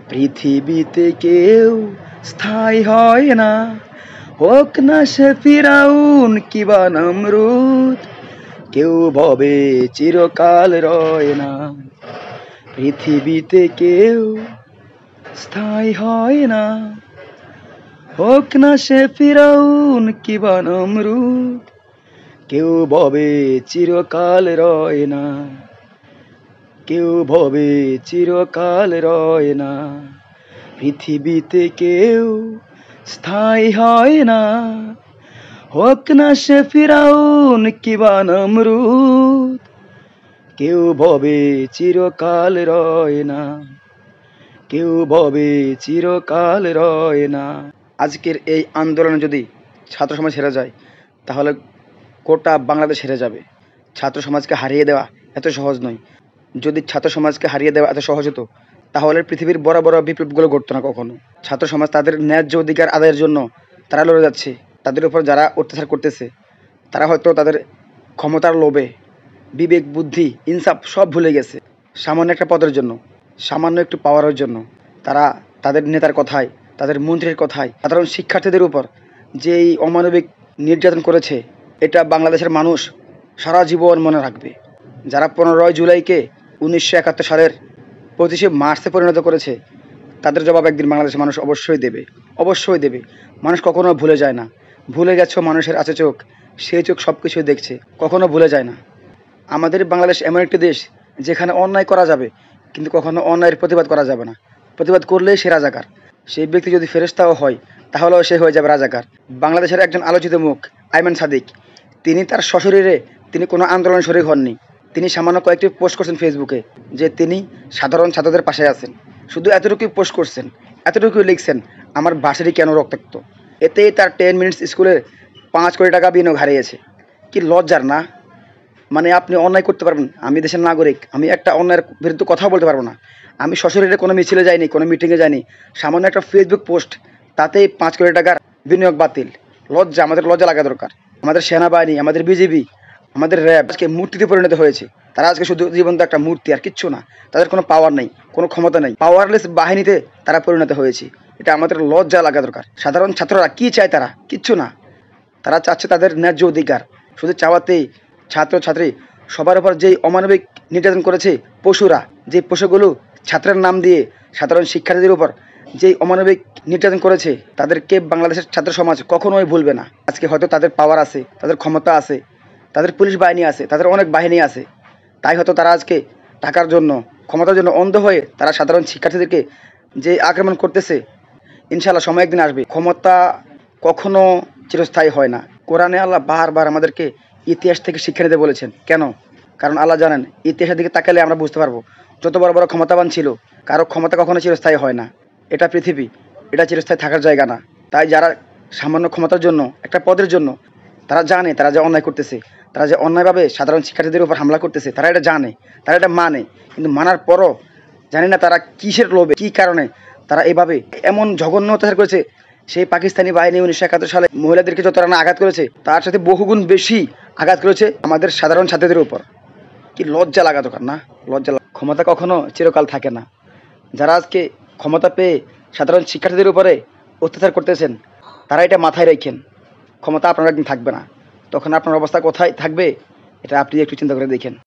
পৃথিবীতে কেউ স্থায়ী হয় না, হোক না সে ফিরাউন কিবা নমরুদ, কেউ ভবে চিরকাল রয় না। পৃথিবীতে কেউ স্থায়ী হয় না, হোক না সে ফিরাউন কিবা নমরুদ, কেউ ভবে চিরকাল রয় না, কেউ ভবে চিরকাল রয় না। পৃথিবীতে কেউ স্থায়ী হয় না, হোক না সে ফিরাউন কিবা নমরুদ, কেউ ভবে চিরকাল রয় না, কেউ ভবে চিরকাল রয় না। আজকের এই আন্দোলনে যদি ছাত্র সমাজ হেরে যায় তাহলে গোটা বাংলাদেশ হেরে যাবে। ছাত্র সমাজকে হারিয়ে দেওয়া এত সহজ নয়। যদি ছাত্র সমাজকে হারিয়ে দেওয়া এত সহজ হতো তাহলে পৃথিবীর বড় বড় বিপ্লবগুলো ঘটতো না কখনো। ছাত্র সমাজ তাদের ন্যায্য অধিকার আদায়ের জন্য তারা লড়ে যাচ্ছে। তাদের উপর যারা অত্যাচার করতেছে তারা হয়তো তাদের ক্ষমতার লোভে বিবেক বুদ্ধি ইনসাফ সব ভুলে গেছে। সামান্য একটা পদের জন্য, সামান্য একটু পাওয়ারের জন্য তারা তাদের নেতার কথায়, তাদের মন্ত্রীর কথায় সাধারণ শিক্ষার্থীদের উপর যে এই অমানবিক নির্যাতন করেছে, এটা বাংলাদেশের মানুষ সারা জীবন মনে রাখবে। যারা 15ই জুলাইকে 1971 সালের 25শে মার্চে পরিণত করেছে তাদের জবাব একদিন বাংলাদেশের মানুষ অবশ্যই দেবে, অবশ্যই দেবে। মানুষ কখনো ভুলে যায় না। ভুলে গেছো মানুষের আছে চোখ, সেই চোখ সব কিছুই দেখছে, কখনো ভুলে যায় না। আমাদের বাংলাদেশ এমন একটি দেশ যেখানে অন্যায় করা যাবে কিন্তু কখনো অন্যায়ের প্রতিবাদ করা যাবে না। প্রতিবাদ করলেই সে রাজাকার। সেই ব্যক্তি যদি ফেরেশতাও হয় তাহলেও সে হয়ে যাবে রাজাকার। বাংলাদেশের একজন আলোচিত মুখ আইমান সাদিক, তিনি তার সশরীরে তিনি কোনো আন্দোলনে শরীক হননি। তিনি সামান্য কয়েকটি পোস্ট করছেন ফেসবুকে যে তিনি সাধারণ ছাত্রদের পাশে আছেন। শুধু এতটুকুই পোস্ট করছেন, এতটুকুই লিখছেন, আমার বাসারই কেন রক্তাক্ত। এতেই তার 10 মিনিটস স্কুলের 5 কোটি টাকা বিনিয়োগ হারিয়েছে। কি লজ্জার না? মানে আপনি অন্যায় করতে পারবেন, আমি দেশের নাগরিক, আমি একটা অন্যায়ের বিরুদ্ধে কথা বলতে পারবো না। আমি সশরীরে কোনো মিছিলে যাইনি, কোনো মিটিংয়ে যাইনি, সামান্য একটা ফেসবুক পোস্ট, তাতেই 5 কোটি টাকার বিনিয়োগ বাতিল। লজ্জা, আমাদের লজ্জা লাগা দরকার। আমাদের সেনাবাহিনী, আমাদের বিজিবি, আমাদের র্যাব আজকে মূর্তিতে পরিণত হয়েছে। তারা আজকে শুধু জীবন্ত একটা মূর্তি আর কিচ্ছু না। তাদের কোনো পাওয়ার নেই, কোনো ক্ষমতা নেই, পাওয়ারলেস বাহিনীতে তারা পরিণত হয়েছে। এটা আমাদের লজ্জা লাগা দরকার। সাধারণ ছাত্ররা কি চায়? তারা কিচ্ছু না। তারা চাচ্ছে তাদের ন্যায্য অধিকার। শুধু চাওয়াতেই ছাত্রছাত্রী সবার উপর যেই অমানবিক নির্যাতন করেছে পশুরা, যে পশুগুলো ছাত্রের নাম দিয়ে সাধারণ শিক্ষার্থীদের উপর যেই অমানবিক নির্যাতন করেছে, তাদেরকে বাংলাদেশের ছাত্র সমাজ কখনোই ভুলবে না। আজকে হয়তো তাদের পাওয়ার আছে, তাদের ক্ষমতা আছে, তাদের পুলিশ বাহিনী আছে, তাদের অনেক বাহিনী আছে, তাই হয়তো তারা আজকে টাকার জন্য, ক্ষমতার জন্য অন্ধ হয়ে তারা সাধারণ শিক্ষার্থীদেরকে যে আক্রমণ করতেছে। ইনশাআল্লাহ সময় একদিন আসবে। ক্ষমতা কখনো চিরস্থায়ী হয় না। কোরআনে আল্লাহ বারবার আমাদেরকে ইতিহাস থেকে শিক্ষা নিতে বলেছেন। কেন? কারণ আল্লাহ জানেন ইতিহাসের দিকে তাকালে আমরা বুঝতে পারবো যত বড় বড় ক্ষমতাবান ছিল, কারো ক্ষমতা কখনো চিরস্থায়ী হয় না। এটা পৃথিবী, এটা চিরস্থায়ী থাকার জায়গা না। তাই যারা সামান্য ক্ষমতার জন্য, একটা পদের জন্য, তারা জানে তারা যে অন্যায় করতেছে, তারা যে অন্যায়ভাবে সাধারণ শিক্ষার্থীদের উপর হামলা করতেছে, তারা এটা জানে, তারা এটা মানে। কিন্তু মানার পরও জানি না তারা কিসের লোভে, কী কারণে তারা এভাবে এমন জঘন্য অত্যাচার করেছে। সেই পাকিস্তানি বাহিনী 1971 সালে মহিলাদেরকে যত রানা আঘাত করেছে তার সাথে বহুগুণ বেশি আঘাত করেছে আমাদের সাধারণ ছাত্রীদের উপর। কি লজ্জা লাগা দরকার না? লজ্জা। ক্ষমতা কখনো চিরকাল থাকে না। যারা আজকে ক্ষমতা পেয়ে সাধারণ শিক্ষার্থীদের উপরে অত্যাচার করতেছেন তারা এটা মাথায় রাখেন, ক্ষমতা আপনার একদিন থাকবে না। তখন আপনার অবস্থা কোথায় থাকবে এটা আপনি একটু চিন্তা করে দেখেন।